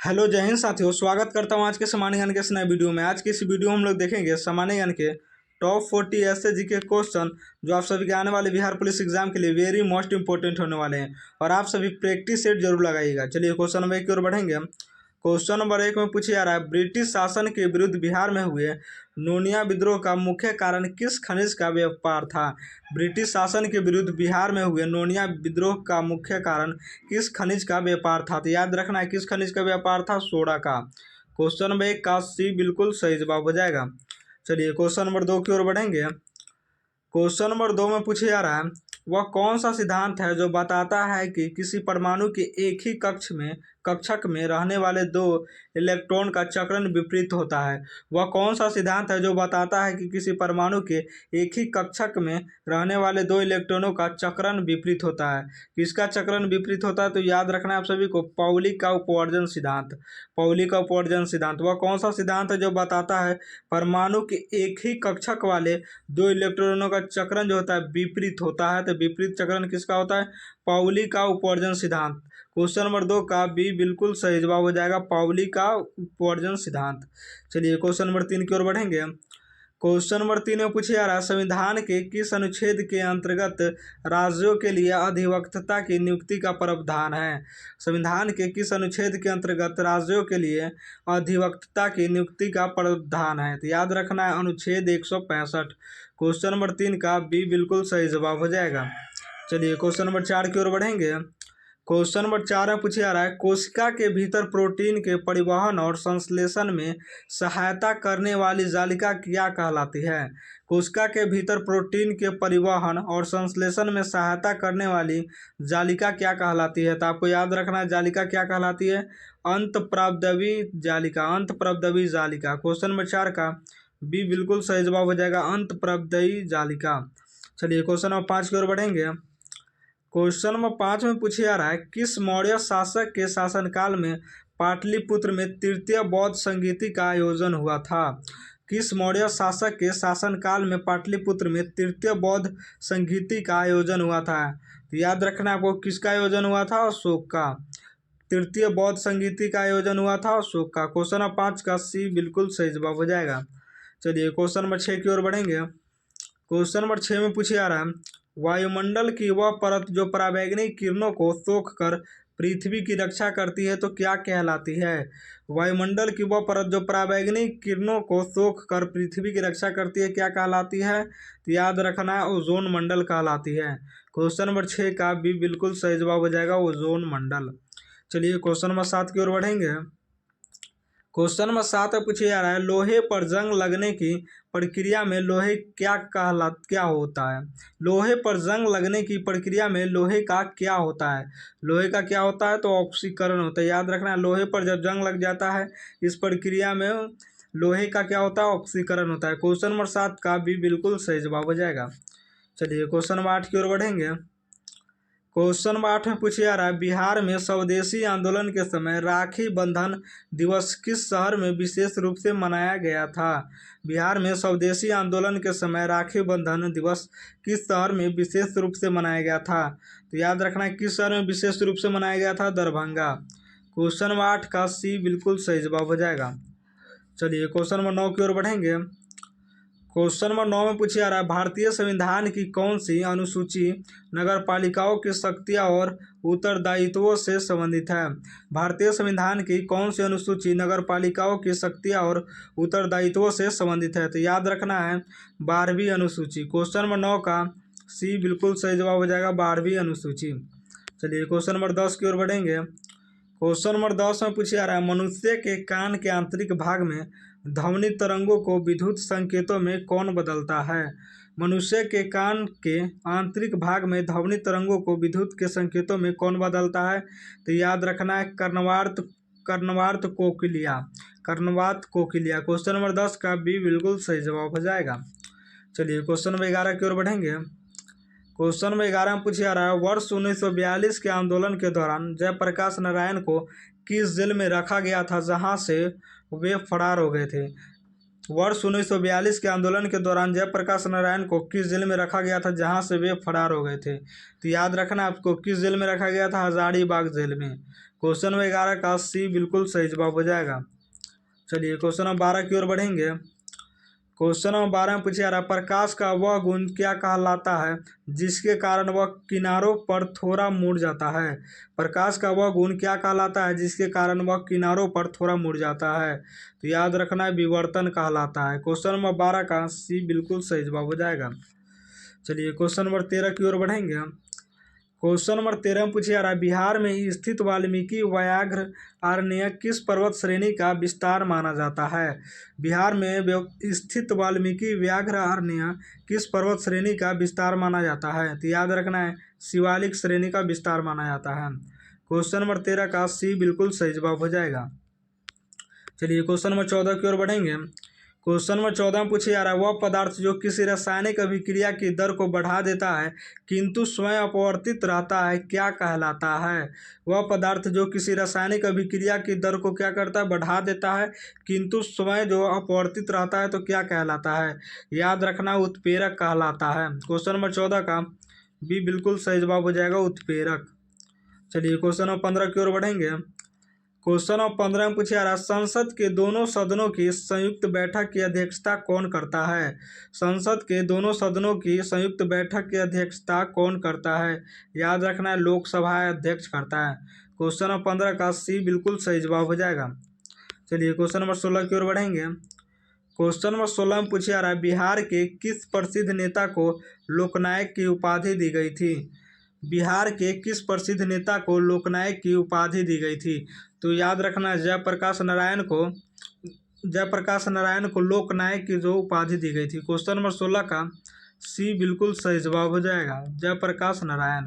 Hello जय हिंद साथियों, स्वागत करता हूँ आज के सामान्य ज्ञान के इस नए वीडियो में। आज की इस वीडियो में हम लोग देखेंगे सामान्य ज्ञान के टॉप 40 ऐसे जीके क्वेश्चन जो आप सभी के आने वाले बिहार पुलिस एग्जाम के लिए वेरी मोस्ट इंपॉर्टेंट होने वाले हैं और आप सभी प्रैक्टिस सेट जरूर लगाइएगा। चलिए क्वेश्चन नंबर 1 की ओर बढ़ेंगे। क्वेश्चन नंबर 1 में पूछा जा रहा है, ब्रिटिश शासन के विरुद्ध बिहार में हुए नोनिया विद्रोह का मुख्य कारण किस खनिज का व्यापार था। ब्रिटिश शासन के विरुद्ध बिहार में हुए नोनिया विद्रोह का मुख्य कारण किस खनिज का व्यापार था। तो याद रखना है किस खनिज का व्यापार था, सोडा का। क्वेश्चन नंबर 1 का सी बिल्कुल सही जवाब हो जाएगा। चलिए क्वेश्चन नंबर 2 की ओर बढ़ेंगे। क्वेश्चन नंबर 2 में पूछा जा रहा है, वह कौन सा सिद्धांत है जो बताता है कि किसी परमाणु के एक ही कक्षक में रहने वाले दो इलेक्ट्रॉन का चक्रण विपरीत होता है। वह कौन सा सिद्धांत है जो बताता है कि किसी परमाणु के एक ही कक्षक में रहने वाले दो इलेक्ट्रॉनों का चक्रण विपरीत होता है। किसका चक्रण विपरीत होता है, तो याद रखना है आप सभी को पाउली का अपवर्जन सिद्धांत। पाउली का अपवर्जन सिद्धांत वह कौन सा सिद्धांत है जो बताता है परमाणु के एक ही कक्षक वाले दो इलेक्ट्रॉनों का चक्रण जो होता है विपरीत होता है। तो विपरीत चक्रण किसका होता है, पाउली का अपवर्जन सिद्धांत। क्वेश्चन नंबर 2 का बी बिल्कुल सही जवाब हो जाएगा, पाउली का अपवर्जन सिद्धांत। चलिए क्वेश्चन नंबर 3 की ओर बढ़ेंगे। क्वेश्चन नंबर 3 में पूछा जा रहा है, संविधान के किस अनुच्छेद के अंतर्गत राज्यों के लिए अधिवक्ता की नियुक्ति का प्रावधान है। संविधान के किस अनुच्छेद के अंतर्गत राज्यों के लिए अधिवक्ता की नियुक्ति का प्रावधान है। तो याद रखना है अनुच्छेद 165। क्वेश्चन नंबर 3 का बी बिल्कुल सही जवाब हो जाएगा। चलिए क्वेश्चन नंबर 4 की ओर बढ़ेंगे। क्वेश्चन नंबर 4 में पूछा जा रहा है, कोशिका के भीतर प्रोटीन के परिवहन और संश्लेषण में सहायता करने वाली जालिका क्या कहलाती है। कोशिका के भीतर प्रोटीन के परिवहन और संश्लेषण में सहायता करने वाली जालिका क्या कहलाती है। तो आपको याद रखना है जालिका क्या कहलाती है, अंतःप्रवद्वी जालिका, अंतःप्रवद्वी जालिका। क्वेश्चन नंबर 4 का बी बिल्कुल सही जवाब हो जाएगा, अंतःप्रवद्वी जालिका। चलिए क्वेश्चन नंबर 5 की ओर बढ़ेंगे। क्वेश्चन नंबर 5 में पूछा जा रहा है, किस मौर्य शासक के शासनकाल में पाटलिपुत्र में तृतीय बौद्ध संगीति का आयोजन हुआ था। किस मौर्य शासक के शासनकाल में पाटलिपुत्र में तृतीय बौद्ध संगीति का आयोजन हुआ था। तो याद रखना आपको किसका आयोजन हुआ था, अशोक का। तृतीय बौद्ध संगीति का आयोजन हुआ था अशोक का। क्वेश्चन नंबर 5 का सी बिल्कुल सही जवाब हो जाएगा। चलिए क्वेश्चन नंबर 6 की ओर बढ़ेंगे। क्वेश्चन नंबर 6 में पूछा जा रहा है, वायुमंडल की वह परत जो पराबैंगनी किरणों को सोख कर पृथ्वी की रक्षा करती है तो क्या कहलाती है। वायुमंडल की वह परत जो पराबैंगनी किरणों को सोख कर पृथ्वी की रक्षा करती है क्या कहलाती है। तो याद रखना है ओजोन मंडल कहलाती है। क्वेश्चन नंबर 6 का भी बिल्कुल सही जवाब हो जाएगा, ओजोन मंडल। चलिए क्वेश्चन नंबर 7 की ओर बढ़ेंगे। क्वेश्चन नंबर 7 में पूछा जा रहा है, लोहे पर जंग लगने की प्रक्रिया में लोहे क्या होता है। लोहे पर जंग लगने की प्रक्रिया में लोहे का क्या होता है। लोहे का क्या होता है, तो ऑक्सीकरण होता है। याद रखना है लोहे पर जब जंग लग जाता है इस प्रक्रिया में लोहे का क्या होता है, ऑक्सीकरण होता है। क्वेश्चन नंबर 7 का भी बिल्कुल सही जवाब हो जाएगा। चलिए क्वेश्चन नंबर 8 की ओर बढ़ेंगे। क्वेश्चन नंबर 8 में पूछा जा रहा है, बिहार में स्वदेशी आंदोलन के समय राखी बंधन दिवस किस शहर में विशेष रूप से मनाया गया था। बिहार में स्वदेशी आंदोलन के समय राखी बंधन दिवस किस शहर में विशेष रूप से मनाया गया था। तो याद रखना है किस शहर में विशेष रूप से मनाया गया था, दरभंगा। क्वेश्चन नंबर 8 का सी बिल्कुल सही जवाब हो जाएगा। चलिए क्वेश्चन नंबर 9 की ओर बढ़ेंगे। क्वेश्चन नंबर 9 में पूछा जा रहा है, भारतीय संविधान की कौन सी अनुसूची नगर पालिकाओं की शक्तियाँ और उत्तरदायित्वों से संबंधित है। भारतीय संविधान की कौन सी अनुसूची नगर पालिकाओं की शक्तियाँ और उत्तरदायित्वों से संबंधित है। तो याद रखना है 12वीं अनुसूची। क्वेश्चन नंबर 9 का सी बिल्कुल सही जवाब हो जाएगा, 12वीं अनुसूची। चलिए क्वेश्चन नंबर 10 की ओर बढ़ेंगे। क्वेश्चन नंबर 10 में पूछा जा रहा है, मनुष्य के कान के आंतरिक भाग में ध्वनि तरंगों को विद्युत संकेतों में कौन बदलता है। मनुष्य के कान के आंतरिक भाग में ध्वनि तरंगों को विद्युत के संकेतों में कौन बदलता है। तो याद रखना है कर्णवार्त कोकिलिया, कर्णवात कोकिलिया। क्वेश्चन नंबर 10 का भी बिल्कुल सही जवाब हो जाएगा। चलिए क्वेश्चन नंबर 11 की ओर बढ़ेंगे। क्वेश्चन नंबर 11 में पूछा जा रहा है, वर्ष 1942 के आंदोलन के दौरान जयप्रकाश नारायण को किस जेल में रखा गया था जहां से वे फरार हो गए थे। वर्ष 1942 के आंदोलन के दौरान जयप्रकाश नारायण को किस जेल में रखा गया था जहां से वे फरार हो गए थे। तो याद रखना आपको किस जेल में रखा गया था, हजारीबाग जेल में। क्वेश्चन नंबर 11 का सी बिल्कुल सही जवाब हो जाएगा। चलिए क्वेश्चन नंबर 12 की ओर बढ़ेंगे। क्वेश्चन नंबर 12 में पूछा जा रहा है, प्रकाश का वह गुण क्या कहलाता है जिसके कारण वह किनारों पर थोड़ा मुड़ जाता है। प्रकाश का वह गुण क्या कहलाता है जिसके कारण वह किनारों पर थोड़ा मुड़ जाता है। तो याद रखना है, विवर्तन कहलाता है। क्वेश्चन नंबर 12 का सी बिल्कुल सही जवाब हो जाएगा। चलिए क्वेश्चन नंबर 13 की ओर बढ़ेंगे। क्वेश्चन नंबर 13 में पूछा जा रहा है, बिहार में स्थित वाल्मीकि व्याघ्र अरण्य किस पर्वत श्रेणी का विस्तार माना जाता है। बिहार में स्थित वाल्मीकि व्याघ्र अरण्य किस पर्वत श्रेणी का विस्तार माना जाता है। तो याद रखना है, शिवालिक श्रेणी का विस्तार माना जाता है। क्वेश्चन नंबर 13 का सी बिल्कुल सही जवाब हो जाएगा। चलिए क्वेश्चन नंबर 14 की ओर बढ़ेंगे। क्वेश्चन नंबर 14 में पूछा जा रहा है, वह पदार्थ जो किसी रासायनिक अभिक्रिया की दर को बढ़ा देता है किंतु स्वयं अपवर्तित रहता है क्या कहलाता है। वह पदार्थ जो किसी रासायनिक अभिक्रिया की दर को क्या करता है, बढ़ा देता है, किंतु स्वयं जो अपवर्तित रहता है तो क्या कहलाता है। याद रखना, उत्प्रेरक कहलाता है। क्वेश्चन नंबर 14 का बी बिल्कुल सही जवाब हो जाएगा, उत्प्रेरक। चलिए क्वेश्चन नंबर 15 की ओर बढ़ेंगे। क्वेश्चन नंबर 15 में पूछा जा रहा है, संसद के दोनों सदनों की संयुक्त बैठक की अध्यक्षता कौन करता है। संसद के दोनों सदनों की संयुक्त बैठक की अध्यक्षता कौन करता है। याद रखना है, लोकसभा अध्यक्ष करता है। क्वेश्चन नंबर 15 का सी बिल्कुल सही जवाब हो जाएगा। चलिए क्वेश्चन नंबर 16 की ओर बढ़ेंगे। क्वेश्चन नंबर 16 में पूछा जा रहा है, बिहार के किस प्रसिद्ध नेता को लोकनायक की उपाधि दी गई थी। बिहार के किस प्रसिद्ध नेता को लोकनायक की उपाधि दी गई थी। तो याद रखना, जयप्रकाश नारायण को लोकनायक की जो उपाधि दी गई थी। क्वेश्चन नंबर 16 का सी बिल्कुल सही जवाब हो जाएगा, जयप्रकाश नारायण।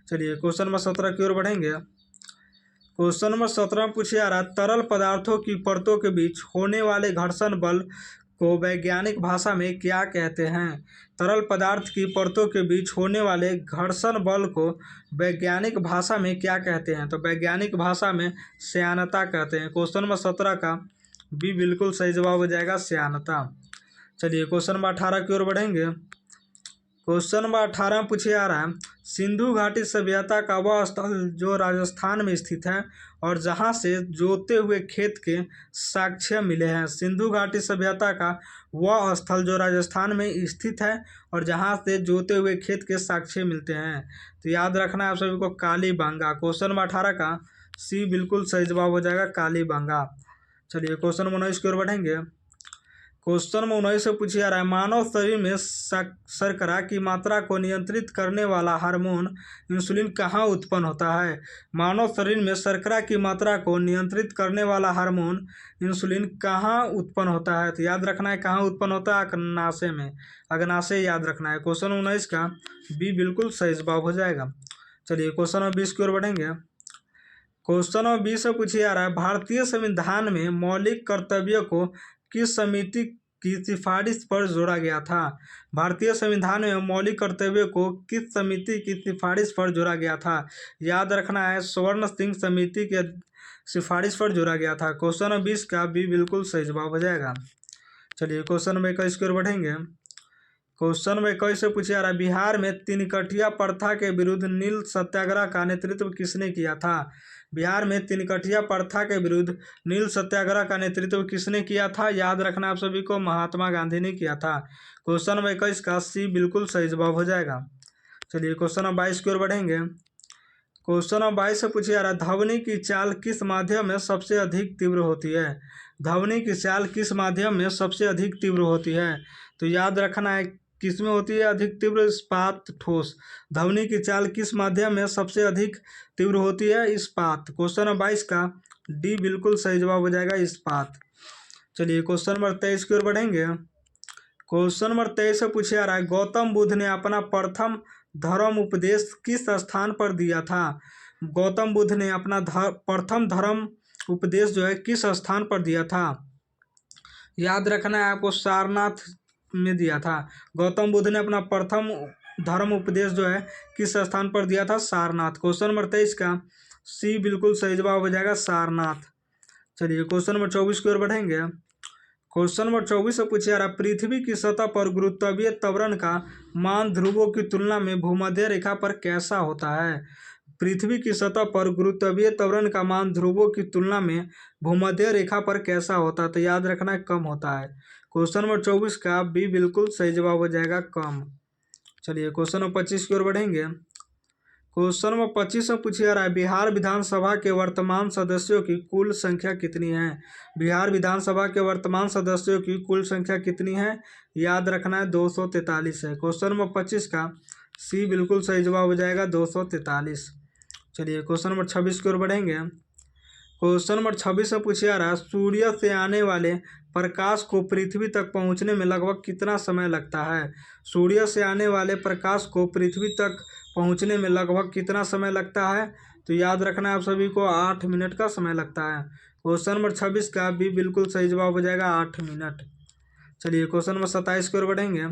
चलिए क्वेश्चन नंबर 17 की ओर बढ़ेंगे। क्वेश्चन नंबर 17 में पूछा जा रहा है, तरल पदार्थों की परतों के बीच होने वाले घर्षण बल को वैज्ञानिक भाषा में क्या कहते हैं। तरल पदार्थ की परतों के बीच होने वाले घर्षण बल को वैज्ञानिक भाषा में क्या कहते हैं। तो वैज्ञानिक भाषा में श्यानता कहते हैं। क्वेश्चन नंबर 17 का बी बिल्कुल सही जवाब हो जाएगा, श्यानता। चलिए क्वेश्चन नंबर 18 की ओर बढ़ेंगे। क्वेश्चन नंबर 18 में पूछा जा रहा है, सिंधु घाटी सभ्यता का वह स्थल जो राजस्थान में स्थित है और जहां से जोते हुए खेत के साक्ष्य मिले हैं। सिंधु घाटी सभ्यता का वह स्थल जो राजस्थान में स्थित है और जहां से जोते हुए खेत के साक्ष्य मिलते हैं। तो याद रखना है आप सभी को, कालीबंगा। क्वेश्चन नंबर 18 का सी बिल्कुल सही जवाब हो जाएगा, कालीबंगा। चलिए क्वेश्चन नंबर 19 की ओर बढ़ेंगे। क्वेश्चन नंबर 19 से पूछा जा रहा है, मानव शरीर में शर्करा की मात्रा को नियंत्रित करने वाला हार्मोन इंसुलिन कहाँ उत्पन्न होता है। मानव शरीर में शर्करा की मात्रा को नियंत्रित करने वाला हार्मोन इंसुलिन कहाँ उत्पन्न होता है। तो याद रखना है, कहाँ उत्पन्न होता है, अग्नाशय में। अग्नाशय याद रखना है। क्वेश्चन 19 का बी बिल्कुल सही जवाब हो जाएगा। चलिए क्वेश्चन नंबर 20 की ओर बढ़ेंगे। क्वेश्चन नंबर 20 से पूछा जा रहा है, भारतीय संविधान में मौलिक कर्तव्यों को किस समिति की सिफारिश पर जोड़ा गया था। भारतीय संविधान में मौलिक कर्तव्यों को किस समिति की सिफारिश पर जोड़ा गया था। याद रखना है, स्वर्ण सिंह समिति के सिफारिश पर जोड़ा गया था। क्वेश्चन नंबर 20 का भी बिल्कुल सही जवाब हो जाएगा। चलिए क्वेश्चन नंबर 21 की ओर बढ़ेंगे। क्वेश्चन नंबर 21 से पूछा जा रहा है, बिहार में तिनकठिया प्रथा के विरुद्ध नील सत्याग्रह का नेतृत्व किसने किया था। बिहार में तिनकठिया प्रथा के विरुद्ध नील सत्याग्रह का नेतृत्व किसने किया था। याद रखना आप सभी को, महात्मा गांधी ने किया था। क्वेश्चन नंबर 21 का सी बिल्कुल सही जवाब हो जाएगा। चलिए क्वेश्चन नंबर 22 की ओर बढ़ेंगे। क्वेश्चन नंबर 22 से पूछा जा रहा है, ध्वनि की चाल किस माध्यम में सबसे अधिक तीव्र होती है। ध्वनि की चाल किस माध्यम में सबसे अधिक तीव्र होती है। तो याद रखना है, किस में होती है अधिक तीव्र, इस्पात, ठोस। ध्वनि की चाल किस माध्यम में सबसे अधिक तीव्र होती है, इस्पात। क्वेश्चन नंबर 22 का डी बिल्कुल सही जवाब हो जाएगा, इस्पात। चलिए क्वेश्चन नंबर 23 की ओर बढ़ेंगे। क्वेश्चन नंबर 23 से पूछा जा रहा है, गौतम बुद्ध ने अपना प्रथम धर्म उपदेश किस स्थान पर दिया था। गौतम बुद्ध ने अपना प्रथम धर्म उपदेश जो है किस स्थान पर दिया था। याद रखना है आपको, सारनाथ में दिया था। गौतम बुद्ध ने अपना प्रथम धर्म उपदेश जो है किस स्थान पर दिया था, सारनाथ। क्वेश्चन नंबर 23 का सी बिल्कुल सही जवाब हो जाएगा, सारनाथ। चलिए क्वेश्चन नंबर 24 की ओर बढ़ेंगे। क्वेश्चन नंबर 24 से पूछा जा रहा है, पृथ्वी की सतह पर गुरुत्वीय त्वरण का मान ध्रुवों की तुलना में भूमध्य रेखा पर कैसा होता है। पृथ्वी की सतह पर गुरुत्वीय त्वरण का मान ध्रुवों की तुलना में भूमध्य रेखा पर कैसा होता है? तो याद रखना है कम होता है। क्वेश्चन नंबर 24 का बी बिल्कुल सही जवाब हो जाएगा कम। चलिए क्वेश्चन नंबर 25 की ओर बढ़ेंगे। क्वेश्चन नंबर 25 में पूछा जा रहा है बिहार विधानसभा के वर्तमान सदस्यों की कुल संख्या कितनी है? बिहार विधानसभा के वर्तमान सदस्यों की कुल संख्या कितनी है? याद रखना है 243 है। क्वेश्चन नंबर 25 का सी बिल्कुल सही जवाब हो जाएगा 243। चलिए क्वेश्चन नंबर 26 की ओर बढ़ेंगे। क्वेश्चन नंबर 26 में पूछा जा रहा है सूर्य से आने वाले प्रकाश को पृथ्वी तक पहुंचने में लगभग कितना समय लगता है? सूर्य से आने वाले प्रकाश को पृथ्वी तक पहुंचने में लगभग कितना समय लगता है? तो याद रखना है आप सभी को 8 मिनट का समय लगता है। क्वेश्चन नंबर 26 का बी बिल्कुल सही जवाब हो जाएगा 8 मिनट। चलिए क्वेश्चन नंबर 27 की ओर बढ़ेंगे।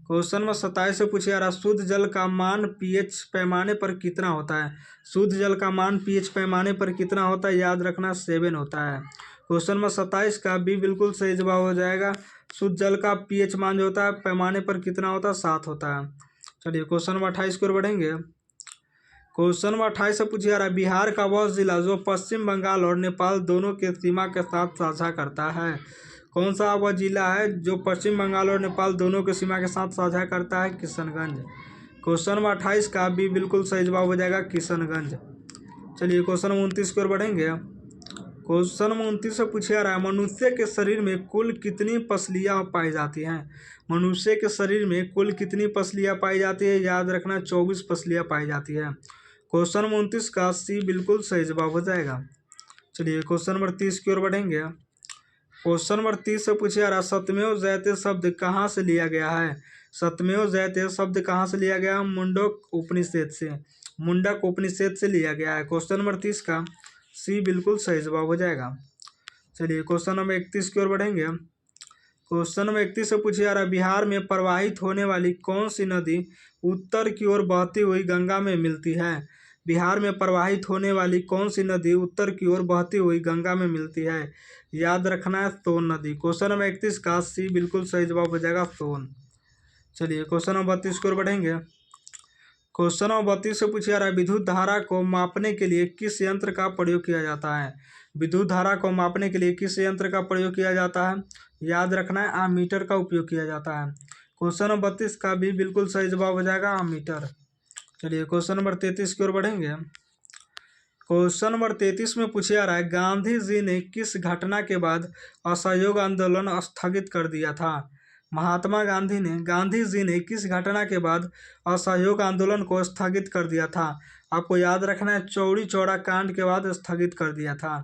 क्वेश्चन नंबर 27 से पूछा जा रहा है शुद्ध जल का मान पीएच पैमाने पर कितना होता है? शुद्ध जल का मान पीएच पैमाने पर कितना होता है? याद रखना 7 होता है। क्वेश्चन नंबर 27 का बी बिल्कुल सही जवाब हो जाएगा। शुद्ध जल का पीएच मान जो होता है पैमाने पर कितना होता है? 7 होता है। चलिए क्वेश्चन नंबर 28 की ओर बढ़ेंगे। क्वेश्चन नंबर 28 से पूछा जा रहा है बिहार का वह जिला जो पश्चिम बंगाल और नेपाल दोनों के सीमा के साथ साझा करता है? कौन सा वह जिला है जो पश्चिम बंगाल और नेपाल दोनों के सीमा के साथ साझा करता है? किशनगंज। क्वेश्चन नंबर 28 का बी बिल्कुल सही जवाब हो जाएगा किशनगंज। चलिए क्वेश्चन नंबर 29 की ओर बढ़ेंगे। क्वेश्चन नंबर 29 से पूछा जा रहा है मनुष्य के शरीर में कुल कितनी पसलियाँ पाई जाती हैं? मनुष्य के शरीर में कुल कितनी पसलियाँ पाई जाती है? याद रखना 24 पसलियाँ पाई जाती है। क्वेश्चन नंबर 29 का सी बिल्कुल सही जवाब हो जाएगा। चलिए क्वेश्चन नंबर 30 की ओर बढ़ेंगे। क्वेश्चन नंबर 30 से पूछा जा रहा है सत्यमेव जयते शब्द कहाँ से लिया गया है? सत्यमेव जयते शब्द कहाँ से लिया गया? मुंडक उपनिषद से। मुंडक उपनिषद से लिया गया है। क्वेश्चन नंबर 30 का सी बिल्कुल सही जवाब हो जाएगा। चलिए क्वेश्चन नंबर 31 की ओर बढ़ेंगे। क्वेश्चन नंबर 31 से पूछा जा रहा है बिहार में प्रवाहित होने वाली कौन सी नदी उत्तर की ओर बहती हुई गंगा में मिलती है? बिहार में प्रवाहित होने वाली कौन सी नदी उत्तर की ओर बहती हुई गंगा में मिलती है? याद रखना है सोन नदी। क्वेश्चन नंबर 31 का सी बिल्कुल सही जवाब हो जाएगा सोन। चलिए क्वेश्चन नंबर 32 की ओर बढ़ेंगे। क्वेश्चन नंबर 32 से पूछा जा रहा है विद्युत धारा को मापने के लिए किस यंत्र का प्रयोग किया जाता है? विद्युत धारा को मापने के लिए किस यंत्र का प्रयोग किया जाता है? याद रखना है आमीटर का उपयोग किया जाता है। क्वेश्चन नंबर 32 का भी बिल्कुल सही जवाब हो जाएगा आमीटर। चलिए क्वेश्चन नंबर 33 की ओर बढ़ेंगे। क्वेश्चन नंबर 33 में पूछा जा रहा है गांधी जी ने किस घटना के बाद असहयोग आंदोलन स्थगित कर दिया था? गांधी जी ने किस घटना के बाद असहयोग आंदोलन को स्थगित कर दिया था? आपको याद रखना है चौरी चौरा कांड के बाद स्थगित कर दिया था।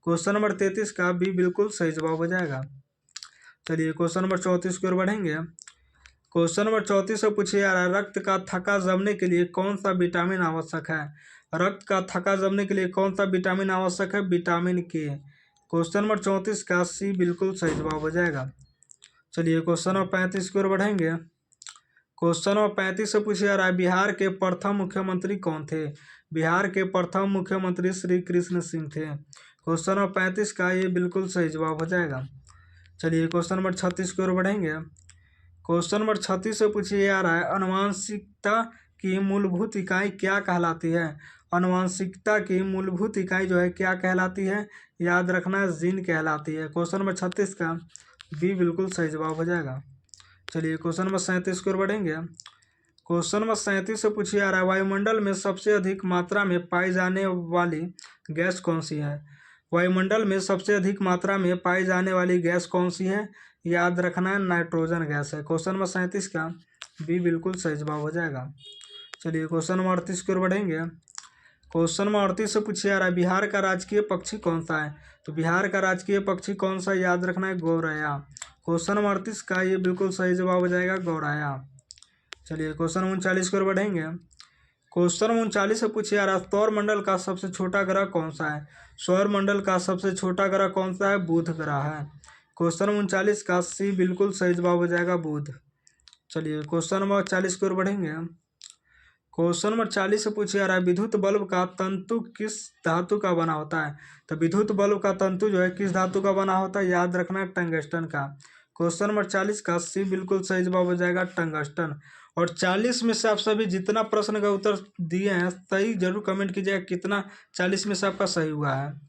क्वेश्चन नंबर 33 का भी बिल्कुल सही जवाब हो जाएगा। चलिए क्वेश्चन नंबर 34 की ओर बढ़ेंगे। क्वेश्चन नंबर 34 से पूछा जा रहा है रक्त का थक्का जमने के लिए कौन सा विटामिन आवश्यक है? रक्त का थक्का जमने के लिए कौन सा विटामिन आवश्यक है? विटामिन के। क्वेश्चन नंबर 34 का सी बिल्कुल सही जवाब हो जाएगा। चलिए क्वेश्चन नंबर 35 की ओर बढ़ेंगे। क्वेश्चन नंबर 35 से पूछा जा रहा है बिहार के प्रथम मुख्यमंत्री कौन थे? बिहार के प्रथम मुख्यमंत्री श्री कृष्ण सिंह थे। क्वेश्चन नंबर 35 का ये बिल्कुल सही जवाब हो जाएगा। चलिए क्वेश्चन नंबर 36 की ओर बढ़ेंगे। क्वेश्चन नंबर 36 से पूछा जा रहा है आनुवंशिकता की मूलभूत इकाई क्या कहलाती है? आनुवंशिकता की मूलभूत इकाई जो है क्या कहलाती है? याद रखना जीन कहलाती है। क्वेश्चन नंबर 36 का बी बिल्कुल सही जवाब हो जाएगा। चलिए क्वेश्चन नंबर 37 की ओर बढ़ेंगे। क्वेश्चन नंबर 37 से पूछा जा रहा है वायुमंडल में सबसे अधिक मात्रा में पाई जाने वाली गैस कौन सी है? वायुमंडल में सबसे अधिक मात्रा में पाई जाने वाली गैस कौन सी है? याद रखना है नाइट्रोजन गैस है। क्वेश्चन नंबर 37 का बी बिल्कुल सही जवाब हो जाएगा। चलिए क्वेश्चन नंबर 38 की ओर बढ़ेंगे। क्वेश्चन नंबर 38 से पूछा जा रहा है बिहार का राजकीय पक्षी कौन सा है? तो बिहार का राजकीय पक्षी कौन सा? याद रखना है गौरैया। क्वेश्चन नंबर 38 का ये बिल्कुल सही जवाब हो जाएगा गौरैया। चलिए क्वेश्चन नंबर 39 की ओर बढ़ेंगे। क्वेश्चन नंबर 39 से पूछा जा रहा है सौर मंडल का सबसे छोटा ग्रह कौन सा है? सौर मंडल का सबसे छोटा ग्रह कौन सा है? बुध ग्रह है। क्वेश्चन नंबर 39 का सी बिल्कुल सही जवाब हो जाएगा बुध। चलिए क्वेश्चन नंबर 40 की ओर बढ़ेंगे। क्वेश्चन नंबर 40 से पूछा जा रहा है विद्युत बल्ब का तंतु किस धातु का बना होता है? तो विद्युत बल्ब का तंतु जो है किस धातु का बना होता है? याद रखना है टंगस्टन का। क्वेश्चन नंबर 40 का सी बिल्कुल सही जवाब हो जाएगा टंगस्टन। और 40 में से आप सभी जितना प्रश्न का उत्तर दिए हैं सही जरूर कमेंट कीजिएगा कितना 40 में से आपका सही हुआ है।